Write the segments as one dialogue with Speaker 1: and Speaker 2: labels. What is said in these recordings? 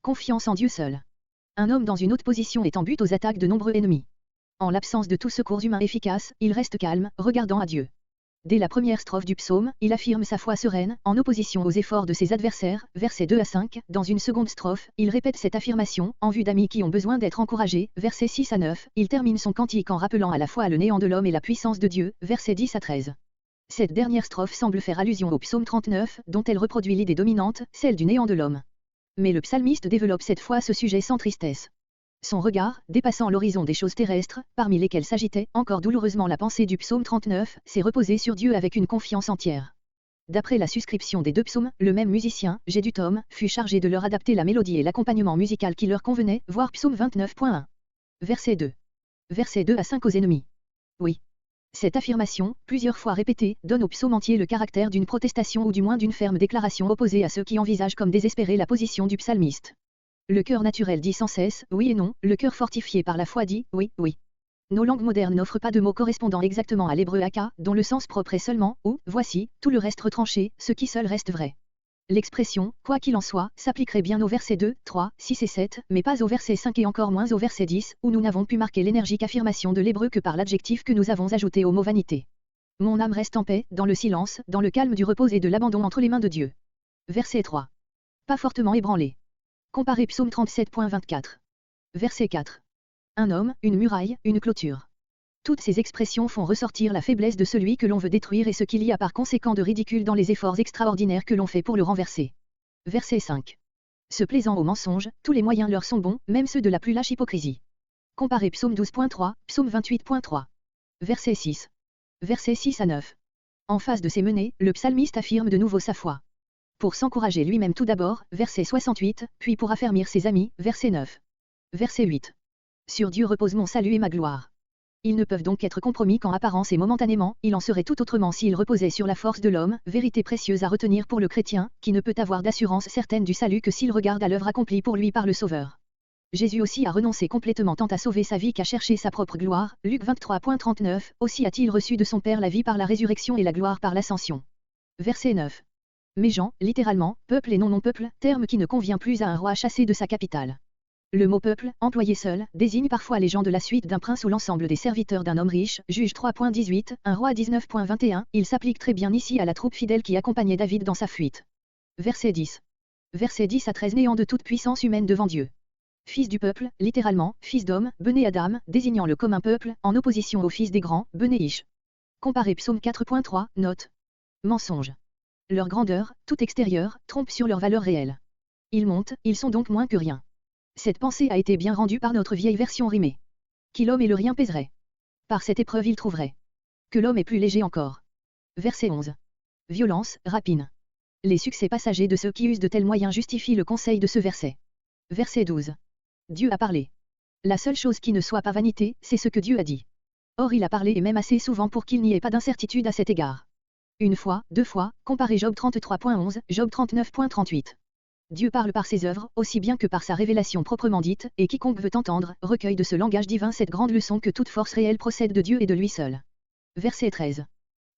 Speaker 1: Confiance en Dieu seul. Un homme dans une haute position est en but aux attaques de nombreux ennemis. En l'absence de tout secours humain efficace, il reste calme, regardant à Dieu. Dès la première strophe du psaume, il affirme sa foi sereine, en opposition aux efforts de ses adversaires, versets 2 à 5. Dans une seconde strophe, il répète cette affirmation, en vue d'amis qui ont besoin d'être encouragés, versets 6 à 9. Il termine son cantique en rappelant à la fois le néant de l'homme et la puissance de Dieu, versets 10 à 13. Cette dernière strophe semble faire allusion au psaume 39, dont elle reproduit l'idée dominante, celle du néant de l'homme. Mais le psalmiste développe cette fois ce sujet sans tristesse. Son regard, dépassant l'horizon des choses terrestres, parmi lesquelles s'agitait encore douloureusement la pensée du psaume 39, s'est reposé sur Dieu avec une confiance entière. D'après la suscription des deux psaumes, le même musicien, Géduthom, fut chargé de leur adapter la mélodie et l'accompagnement musical qui leur convenait, voir psaume 29.1. Verset 2. Versets 2 à 5 aux ennemis. Oui. Cette affirmation, plusieurs fois répétée, donne au psaume entier le caractère d'une protestation ou du moins d'une ferme déclaration opposée à ceux qui envisagent comme désespérée la position du psalmiste. Le cœur naturel dit sans cesse oui et non, le cœur fortifié par la foi dit oui, oui. Nos langues modernes n'offrent pas de mots correspondant exactement à l'hébreu aka, dont le sens propre est seulement ou, voici, tout le reste retranché, ce qui seul reste vrai. L'expression, quoi qu'il en soit, s'appliquerait bien aux versets 2, 3, 6 et 7, mais pas aux versets 5 et encore moins au verset 10, où nous n'avons pu marquer l'énergique affirmation de l'hébreu que par l'adjectif que nous avons ajouté au mot vanité. Mon âme reste en paix, dans le silence, dans le calme du repos et de l'abandon entre les mains de Dieu. Verset 3. Pas fortement ébranlé. Comparez psaume 37.24. Verset 4. Un homme, une muraille, une clôture. Toutes ces expressions font ressortir la faiblesse de celui que l'on veut détruire et ce qu'il y a par conséquent de ridicule dans les efforts extraordinaires que l'on fait pour le renverser. Verset 5. Se plaisant au mensonge, tous les moyens leur sont bons, même ceux de la plus lâche hypocrisie. Comparez psaume 12.3, psaume 28.3. Verset 6. Versets 6 à 9. En face de ces menées, le psalmiste affirme de nouveau sa foi. Pour s'encourager lui-même tout d'abord, verset 68, puis pour affermir ses amis, verset 9. Verset 8. Sur Dieu repose mon salut et ma gloire. Ils ne peuvent donc être compromis qu'en apparence et momentanément, il en serait tout autrement s'ils reposaient sur la force de l'homme, vérité précieuse à retenir pour le chrétien, qui ne peut avoir d'assurance certaine du salut que s'il regarde à l'œuvre accomplie pour lui par le Sauveur. Jésus aussi a renoncé complètement tant à sauver sa vie qu'à chercher sa propre gloire, Luc 23.39, aussi a-t-il reçu de son Père la vie par la résurrection et la gloire par l'ascension. Verset 9. Mais gens, littéralement, peuple et non-peuple, terme qui ne convient plus à un roi chassé de sa capitale. Le mot peuple, employé seul, désigne parfois les gens de la suite d'un prince ou l'ensemble des serviteurs d'un homme riche, Juge 3.18, un roi 19.21, il s'applique très bien ici à la troupe fidèle qui accompagnait David dans sa fuite. Verset 10. Verset 10 à 13 néant de toute puissance humaine devant Dieu. Fils du peuple, littéralement, fils d'homme, Bené Adam, désignant le commun peuple, en opposition au fils des grands, Bené Ish. Comparez psaume 4.3, note. Mensonge. Leur grandeur, tout extérieur, trompe sur leur valeur réelle. Ils montent, ils sont donc moins que rien. Cette pensée a été bien rendue par notre vieille version rimée. Qui l'homme et le rien pèserait. Par cette épreuve il trouverait. Que l'homme est plus léger encore. Verset 11. Violence, rapine. Les succès passagers de ceux qui usent de tels moyens justifient le conseil de ce verset. Verset 12. Dieu a parlé. La seule chose qui ne soit pas vanité, c'est ce que Dieu a dit. Or il a parlé et même assez souvent pour qu'il n'y ait pas d'incertitude à cet égard. Une fois, deux fois, comparez Job 33.11, Job 39.38. Dieu parle par ses œuvres, aussi bien que par sa révélation proprement dite, et quiconque veut entendre, recueille de ce langage divin cette grande leçon que toute force réelle procède de Dieu et de lui seul. Verset 13.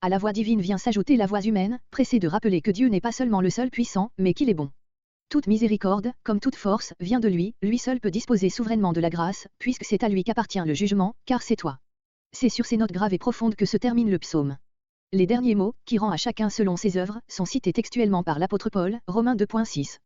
Speaker 1: À la voix divine vient s'ajouter la voix humaine, pressée de rappeler que Dieu n'est pas seulement le seul puissant, mais qu'il est bon. Toute miséricorde, comme toute force, vient de lui seul peut disposer souverainement de la grâce, puisque c'est à lui qu'appartient le jugement, car c'est toi. C'est sur ces notes graves et profondes que se termine le psaume. Les derniers mots, qui rend à chacun selon ses œuvres, sont cités textuellement par l'apôtre Paul, Romains 2.6.